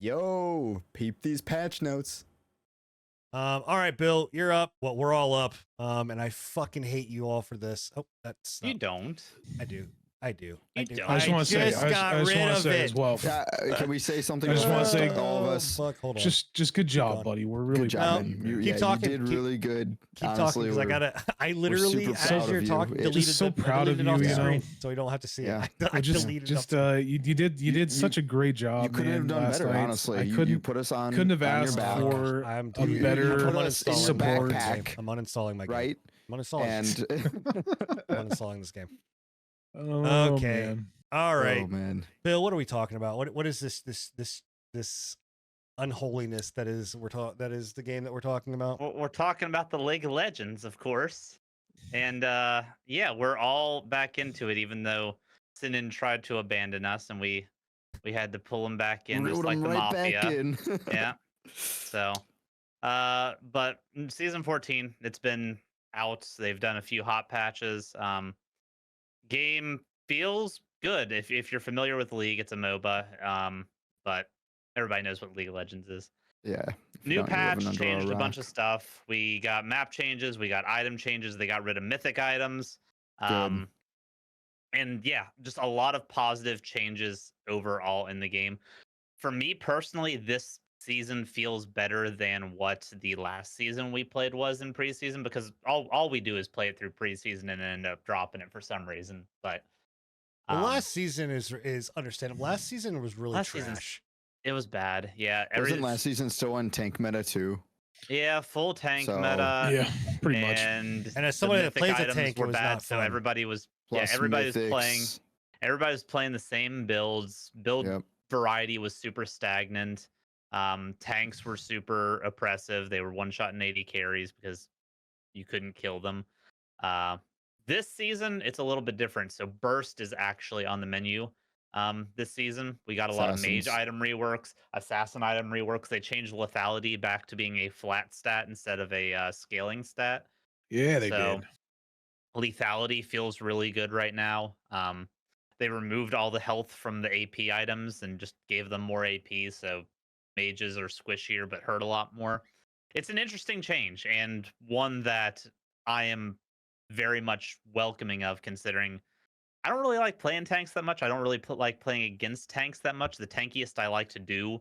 Yo, peep these patch notes. All right, Bill, you're up. Well, we're all up. And I fucking hate you all for this. Oh, that's You don't. I do. I do. You don't. I just want to say, got rid of it as well. Can we say something? I just want to say, all of us. Fuck, hold on. Just good job, going. buddy. We're really Good job, No, man. keep talking. You did really good. Keep Honestly, talking because I literally, super proud as you're of you. talking, Yeah, deleted just so the, proud of deleted it off you, the you know? screen, so we don't have to see Yeah. it. I deleted it. You did such a great job. You couldn't have done last better, night. honestly. I You put us on. couldn't have on asked your back, for I'm a better put us in your support. backpack, I'm uninstalling my game. right? I'm uninstalling. And I'm uninstalling this game. Oh, Okay. man. All right, oh man, Bill. What are we talking about? What is this unholiness that is the game that we're talking about? We're talking about the League of Legends, of course. And yeah, we're all back into it, even though Sinan tried to abandon us, and we had to pull him back in, just reeled like him the right mafia. back in. Yeah. So, but season 14, it's been out. They've done a few hot patches. Game feels good if you're familiar with League. It's a MOBA. But everybody knows what League of Legends is. Yeah. New patch changed a bunch of stuff. We got map changes. We got item changes. They got rid of mythic items. Good. And yeah, just a lot of positive changes overall in the game. For me personally, this season feels better than what the last season we played was in preseason, because all we do is play it through preseason and end up dropping it for some reason. But the last season is understandable. Last season was really trash. It was bad. Yeah. Wasn't last season still on tank meta too? Yeah, full tank So, meta. Yeah, pretty much. And as somebody that plays a items tank, it were was bad, not so fun. everybody was Plus everybody was mythics. playing the same builds. Yep. Variety was super stagnant. Tanks were super oppressive. They were one shot and 80 carries because you couldn't kill them. This season, it's a little bit different. So burst is actually on the menu. This season, we got a lot of mage item reworks, assassin item reworks. They changed lethality back to being a flat stat instead of a scaling stat. Yeah, they did. Lethality feels really good right now. They removed all the health from the AP items and just gave them more AP, so mages are squishier but hurt a lot more. It's an interesting change, and one that I am very much welcoming of, considering I don't really like playing tanks that much. I don't really like playing against tanks that much. The tankiest I like to do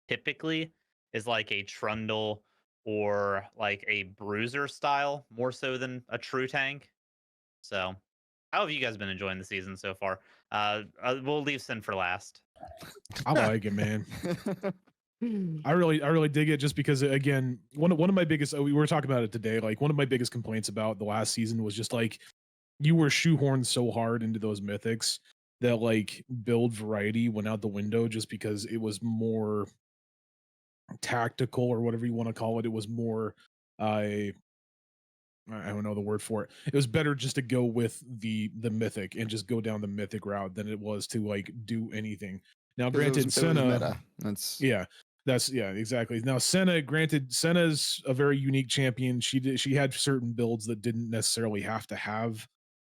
typically is like a Trundle or like a Bruiser style, more so than a true tank. So, how have you guys been enjoying the season so far? We'll leave Sin for last. I like it, man. I really dig it, just because, again, one of my biggest, we were talking about it today, like one of my biggest complaints about the last season was just like you were shoehorned so hard into those mythics that like build variety went out the window, just because it was more tactical, or whatever you want to call it. It was more I don't know the word for it. It was better just to go with the mythic and just go down the mythic route than it was to like do anything. Now, granted, Senna, exactly. Now, Senna's a very unique champion. She had certain builds that didn't necessarily have to have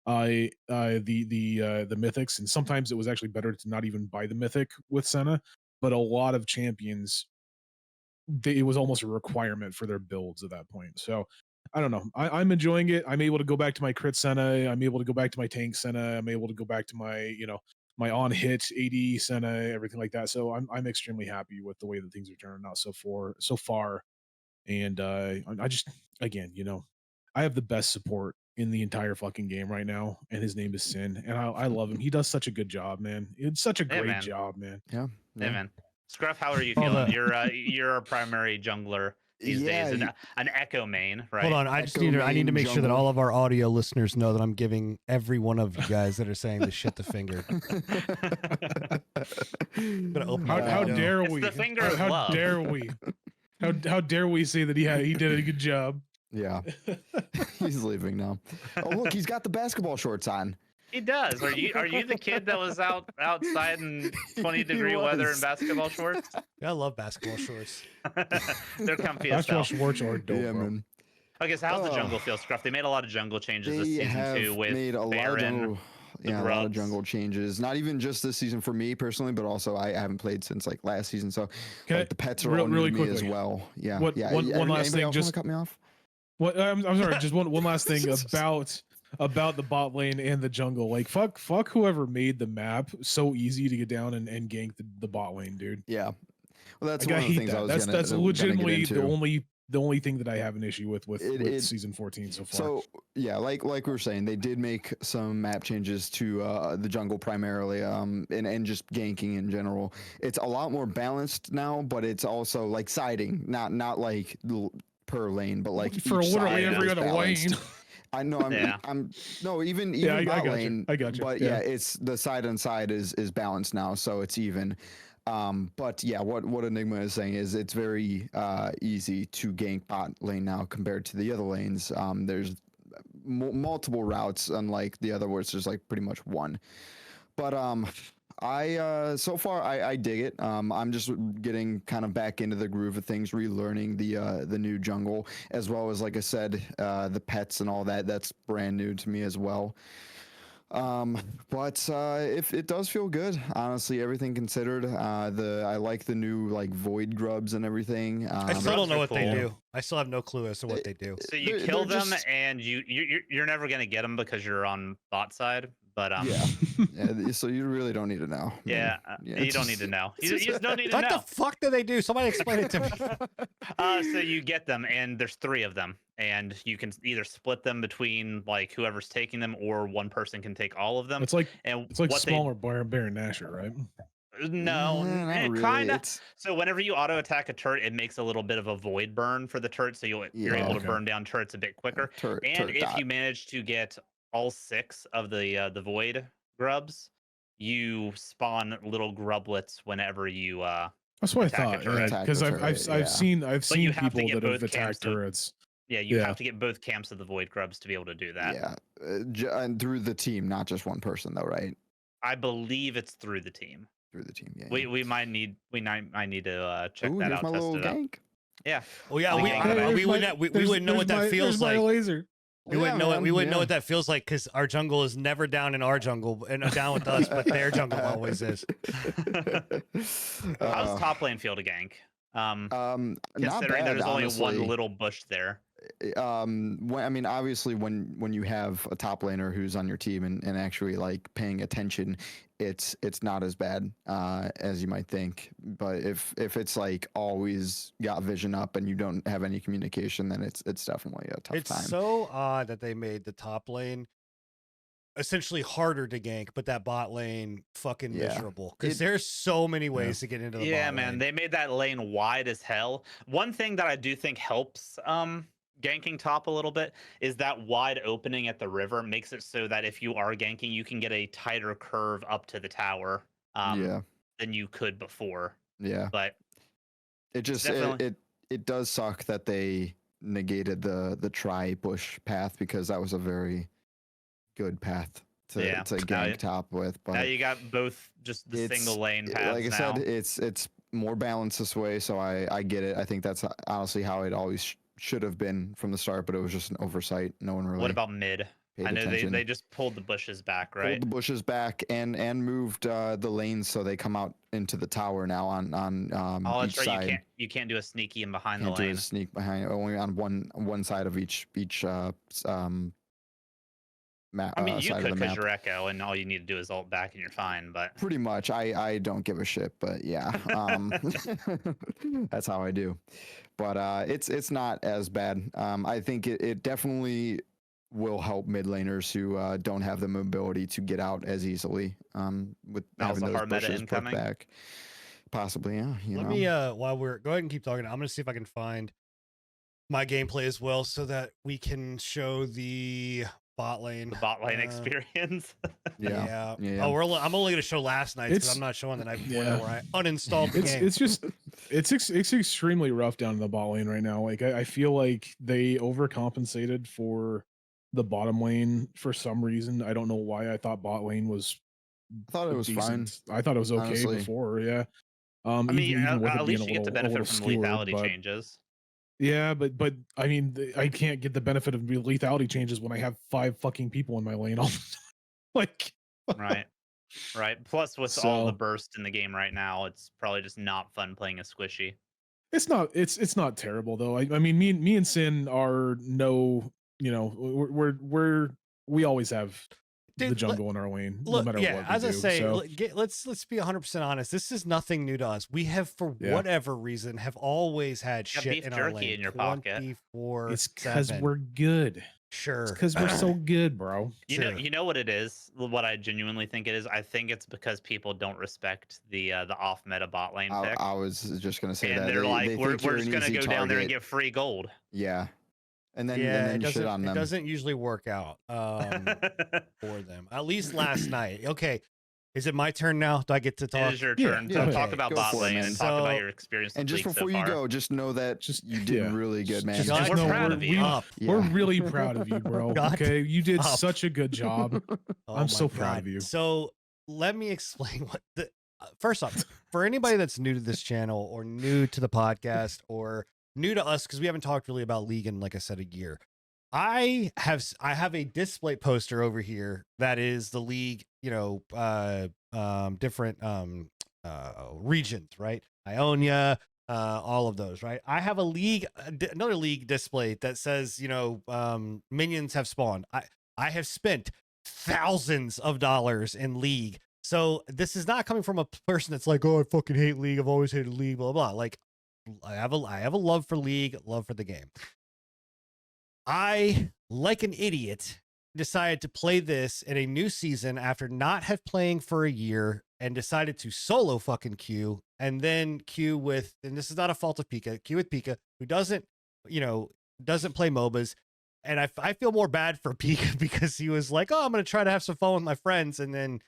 the mythics, and sometimes it was actually better to not even buy the mythic with Senna. But a lot of champions, it was almost a requirement for their builds at that point. So I don't know. I'm enjoying it. I'm able to go back to my crit Senna. I'm able to go back to my tank Senna. I'm able to go back to my, my on hit AD Senna, everything like that. So I'm extremely happy with the way that things are turning out so far. And I just, again, I have the best support in the entire fucking game right now, and his name is Sin, and I love him. He does such a good job, man. It's such a great job, man. Yeah. Hey, man. Scruff, how are you feeling? You're a primary jungler these days, an Echo main, right? Hold on, I need to make sure that all of our audio listeners know that I'm giving every one of you guys that are saying this shit the finger. How dare we? It's the finger of how love. dare we? How dare we say that he did a good job? Yeah, he's leaving now. Oh, look, he's got the basketball shorts on. He does. Are you the kid that was outside in 20-degree weather in basketball shorts? Yeah, I love basketball shorts. They're comfy as hell. Basketball shorts are dope, Yeah, bro. man. Okay, so how's the jungle feel, Scruff? They made a lot of jungle changes this season too with Baron. Yeah, a lot of grubs. jungle changes. Not even just this season for me personally, but also I haven't played since like last season. So Can like I- the pets are all new really to me as quickly, well. Yeah. One yeah. last Anybody thing, else just want to cut me off? what I'm sorry, just one last thing about the bot lane and the jungle. Like fuck whoever made the map so easy to get down and gank the bot lane, dude. Yeah. Well, that's Like, one I of the hate things I that. was That's gonna get legitimately into. the only thing that I have an issue with It- season 14 so far. So yeah, like we were saying, they did make some map changes to the jungle primarily, and just ganking in general. It's a lot more balanced now, but it's also like siding, not like per lane, but like For each literally side every is other balanced. lane. I know Yeah. I'm no even Yeah, I bot got you. lane. I got you. But Yeah. yeah, it's the side on side is balanced now, so it's even. But yeah, what Enigma is saying is it's very easy to gank bot lane now compared to the other lanes. There's multiple routes, unlike the other where it's just like pretty much one. But I so far I dig it. I'm just getting kind of back into the groove of things, relearning the new jungle, as well as like I said, the pets and all that. That's brand new to me as well. But if it does feel good, honestly, everything considered, I like the new like void grubs and everything. I still don't Grubs know are what they cool. do. I still have no clue as to what they do. So you They're- kill they're them, just- and you're never gonna get them because you're on bot side. But Yeah. Yeah, so you really don't need to know. yeah, Yeah, you don't need to know. You just don't need to What the know. fuck do they do? Somebody explain it to me. So you get them, and there's 3 of them, and you can either split them between like whoever's taking them, or one person can take all of them. It's like And it's like what smaller Baron Nashor, right? no, Not really. kind of. It's So whenever you auto attack a turret, it makes a little bit of a void burn for the turret, so you're Yeah. able Okay. to burn down turrets a bit quicker. turret, And turret if dot. you manage to get all 6 of the void grubs, you spawn little grublets whenever you That's what I attack a thought. turret. Yeah, Attack because the I've turret, I've yeah. seen But you have to people get that have both camps attacked of- turrets. you Yeah. have to get both camps of the void grubs to be able to do that. Yeah, and through the team, not just one person though, right? I believe it's through the team. Through the team. Yeah. We might need to check Ooh, that here's out, my test little it out. gank. Yeah. Oh yeah, We we gank them out. we wouldn't we wouldn't know what that feels like. Laser. We wouldn't know it. man, We wouldn't know yeah. what that feels like because our jungle is never down in our jungle and down with us, but their jungle always is. How's top lane feel to gank? Not Considering bad, there's only honestly. one little bush there. I mean, obviously, when you have a top laner who's on your team and actually like paying attention, it's not as bad as you might think. But if it's like always got vision up and you don't have any communication, then it's definitely a tough It's time. so odd that they made the top lane essentially harder to gank, but that bot lane fucking Yeah. miserable because It- there's so many ways to get into the Yeah, bot man, lane. they made that lane wide as hell. One thing that I do think helps ganking top a little bit is that wide opening at the river makes it so that if you are ganking, you can get a tighter curve up to the tower Yeah, than you could before. yeah. But It just definitely- it does suck that they negated the try bush path because that was a very good path to Yeah, now gank you- top with. now But you got both just the it's- single lane paths like I now. said, it's more balanced this way, so I get it. I think that's honestly how it always should have been from the start, but it was just an oversight. No one really. What about mid? paid I know attention. they just pulled the bushes back, Pulled right? the bushes back and moved the lanes so they come out into the tower now on Oh, each that's right. side. You can't do a sneaky in behind Can't the do lane. a sneak behind, only on one side of each map. I mean, you side could of the because map. you're Echo, and all you need to do is ult back, and you're fine. But Pretty much. I don't give a shit, but yeah, that's how I do. But it's not as bad. I think it definitely will help mid laners who don't have the mobility to get out as easily. With Now's having the those hard meta bushes put incoming. back. Possibly, yeah. Let me while we're go ahead and keep talking. I'm gonna see if I can find my gameplay as well so that we can show the bot lane. the bot lane experience. Yeah. Yeah. Oh, I'm only gonna show last night's because It's- I'm not showing the night before yeah. where I uninstalled the game. It's just it's extremely rough down in the bot lane right now. Like I feel like they overcompensated for the bottom lane for some reason. I don't know why. I thought bot lane was I thought it was fine. decent. I thought it was okay honestly. before. Yeah. I mean, even with it at being least a you get the little- a benefit little from skewered, lethality but- changes. Yeah, but I mean, I can't get the benefit of lethality changes when I have 5 fucking people in my lane all the time. Like, Right. Right. Plus, with all the So burst in the game right now, it's probably just not fun playing a squishy. it's not terrible though. I mean, me and Sin are we always have the Dude, jungle in our lane, no look, matter yeah, what we as I do. say, So let's be 100% honest. This is nothing new to us. We have, for yeah, whatever reason, have always had Got shit beef in our jerky lane in your pocket. 24/7. it's because we're good. It's Sure. because we're so good, bro. Sure. You know what it is? What I genuinely think it is. I think it's because people don't respect the off meta bot lane pick, I was just gonna say and that they're like, they we're think you're just an gonna easy go down there and target. get free gold. Yeah, and Yeah, then shit on it them. doesn't usually work out for them. At least last night. Okay. Is it my turn now? Do I get to It talk? is your Yeah, turn. yeah, So okay, talk about go bot for it, lane man. and talk about So- your experience. And with just League before so you far. go, just know that you did yeah. really good, man. Just We're know proud of you. we're Yeah. really proud of you, bro. God Okay, you did up. such a good job. Oh I'm my so proud of God. you. So let me explain what the first off, for anybody that's new to this channel or new to the podcast or new to us, because we haven't talked really about League in, like I said, a year. I have a display poster over here that is the League, different regions, right? Ionia, all of those, right? I have a League, another League display that says, minions have spawned. I have spent thousands of dollars in League. So this is not coming from a person that's like, oh, I fucking hate League. I've always hated League, blah, blah, blah. Like, I have a love for League, love for the game. I, like an idiot, decided to play this in a new season after not have playing for a year and decided to solo fucking queue and then queue with, and this is not a fault of Pika, queue with Pika, who doesn't play MOBAs. And I feel more bad for Pika because he was like, oh, I'm going to try to have some fun with my friends. And then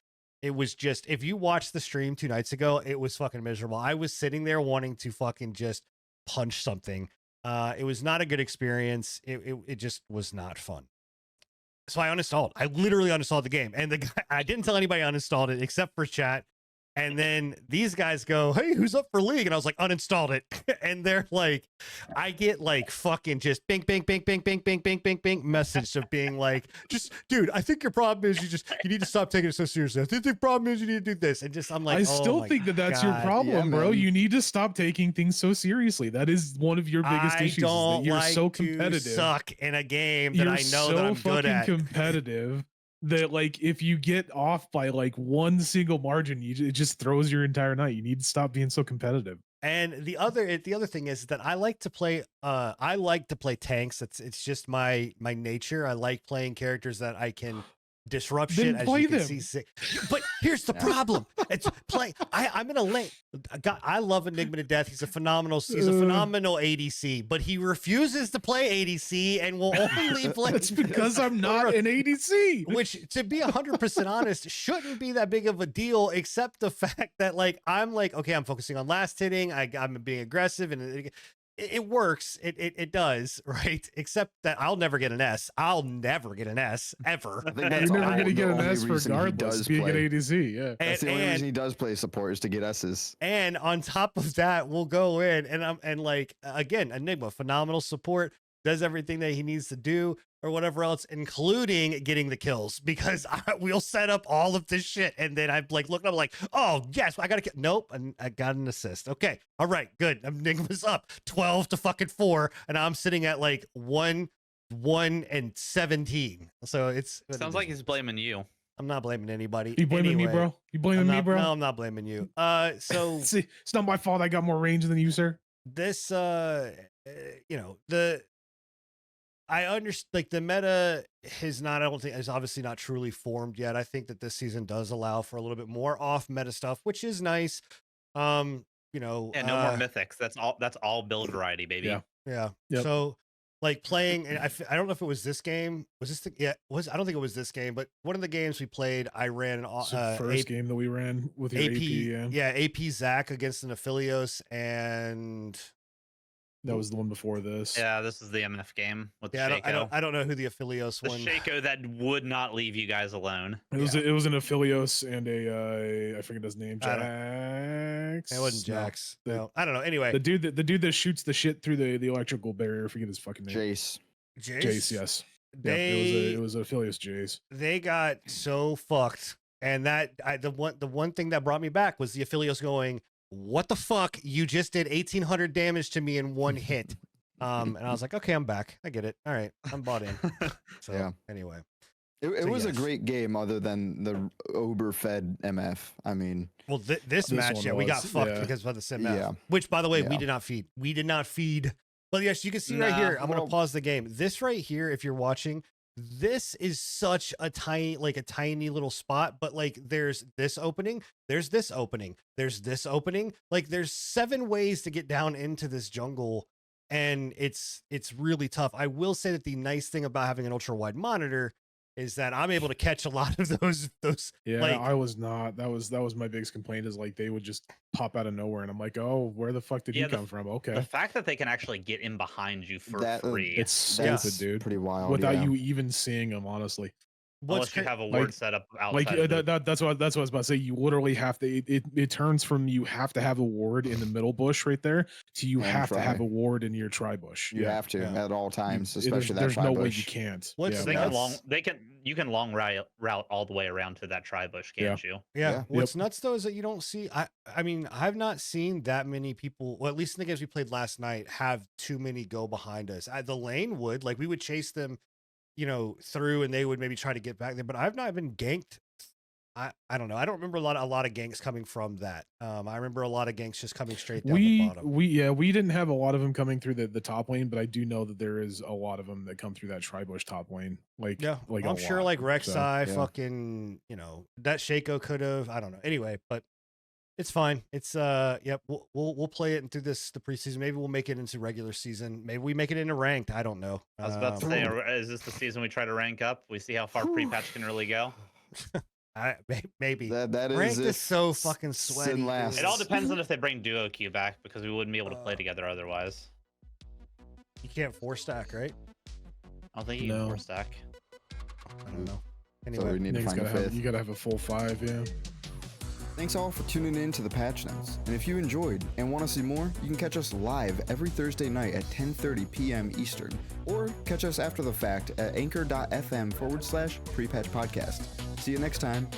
it was just, if you watched the stream 2 nights ago, it was fucking miserable. I was sitting there wanting to fucking just punch something. It was not a good experience. It just was not fun. So I uninstalled. I literally uninstalled the game. And the guy, I didn't tell anybody I uninstalled it except for chat. And then these guys go, hey, who's up for League? And I was like, uninstalled it. And they're like, I get like fucking just bing, bing, bing, bing, bing, bing, bing, bing, bing message of being like, just, dude, I think your problem is you need to stop taking it so seriously. I think the problem is you need to do this. And just, I'm like, I oh still my think that's your God. problem, Yeah, bro. man. You need to stop taking things so seriously. That is one of your biggest I issues. Is don't that you're like so to competitive. suck in a game that You're I know so that I'm fucking good at. competitive that like if you get off by like one single margin, it just throws your entire night. You need to stop being so competitive. And the other thing is that I like to play tanks. It's just my nature. I like playing characters that I can disrupt shit, Then as play you can them. see. But here's the problem. It's play. I'm in a lane. I love Enigma to death. He's a phenomenal ADC, but he refuses to play ADC and will only play. That's because I'm not an ADC. Which, to be 100% honest, shouldn't be that big of a deal, except the fact that like I'm like, okay, I'm focusing on last hitting. I'm being aggressive, and it works. It does, right? Except that I'll never get an S. I'll never get an S ever. I think You're that's never all- going to the get an only S reason he regardless does being an play. ADC. Yeah. That's the only reason he does play support is to get S's. And on top of that, we'll go in and like, again, Enigma, phenomenal support, does everything that he needs to do or whatever else, including getting the kills, because we'll set up all of this shit. And then I'm like, looking up like, oh yes, I got a kill. Nope. And I got an assist. Okay. All right, good. Enigma's up 12-4. And I'm sitting at like 1-17. So it's, Sounds like he's blaming you. I'm not blaming anybody. You blaming me, Anyway, bro? You blaming me, bro? No, I'm not blaming you. So See, it's not my fault I got more range than you, sir. this I understand, like, the meta is not, I don't think, is obviously not truly formed yet. I think that this season does allow for a little bit more off meta stuff, which is nice. Yeah, no more mythics. That's all build variety, baby. Yeah. Yeah. Yep. So like playing, and I don't know if it was this game. Was this I don't think it was this game, but one of the games we played, I ran an It's the first game that we ran with your AP. Yeah. AP Zach against an Aphelios, and That was the one before this. Yeah, this is the MF game with the yeah, Shaco. I don't know who the Aphelios The one. Shaco that would not leave you guys alone. It was it was an Aphelios and I forget his name. I don't- Jax. It wasn't No, Jax. the- No, I don't know. Anyway, the dude that shoots the shit through the electrical barrier. I forget his fucking name. Jace. Jace, Jace. Yes. They It was Aphelios Jace. they got so fucked, And the one thing that brought me back was the Aphelios going, "What the fuck? You just did 1,800 damage to me in one hit." And I was like, "Okay, I'm back. I get it. All right, I'm bought in." So Yeah. Anyway, It was a yes. great game, other than the overfed MF. I mean, well, this This match, one yeah, we got was, fucked yeah. because of the sim. Yeah. Which, by the way, we Yeah. did not feed. We did not feed. But yes, you can see right here. I'm gonna well- pause the game. This right here, if you're watching, this is such a tiny little spot. But like, there's this opening, there's this opening, there's this opening. Like, there's 7 ways to get down into this jungle, and it's really tough. I will say that the nice thing about having an ultra wide monitor is that I'm able to catch a lot of those. Yeah, like, I was not. That was my biggest complaint, is like they would just pop out of nowhere, and I'm like, oh, where the fuck did Yeah, he come from? The Okay, fact that they can actually get in behind you for That, free, it's stupid, That's dude. pretty wild. Without yeah. you even seeing them, honestly. unless you have a like- ward set up outside. Like of the- that's what I was about to say. You literally have to. It turns from you have to have a ward in the middle bush right there to you And have to try. have a ward in your tri bush. You have to Yeah. at all times, There's especially that there's no way tri-bush. you can't. What's- yeah, they That's- can you can long route all the way around to that tri bush, can't you? Yeah. Yeah. What's nuts though is that you don't see. I mean, I've not seen that many people. Well, at least in the games we played last night, have too many go behind us. The lane would, like, we would chase them, through, and they would maybe try to get back there. But I've not been ganked. I don't know. I don't remember a lot of ganks coming from that. I remember a lot of ganks just coming straight down the bottom. We didn't have a lot of them coming through the top lane, but I do know that there is a lot of them that come through that tri-bush top lane. Like, Yeah, like I'm a sure lot. like Rek'Sai, So, yeah. fucking, that Shaco could have. I don't know. Anyway, but it's fine. It's yep. We'll play it through the preseason. Maybe we'll make it into regular season. Maybe we make it into ranked. I don't know. I was about to say, is this the season we try to rank up? We see how far pre-patch can really go. Maybe That is ranked is if so fucking Sin sweaty. dude. lasts. It all depends on if they bring duo queue back, because we wouldn't be able to play together otherwise. You can't 4-stack, right? I don't think you can No. 4-stack. I don't know. So Anyway, we need to Nick's find a gotta have, fifth. you gotta have a full 5, yeah. Thanks all for tuning in to the Patch Notes. And if you enjoyed and want to see more, you can catch us live every Thursday night at 10:30 p.m. Eastern, or catch us after the fact at anchor.fm/prepatch podcast. See you next time.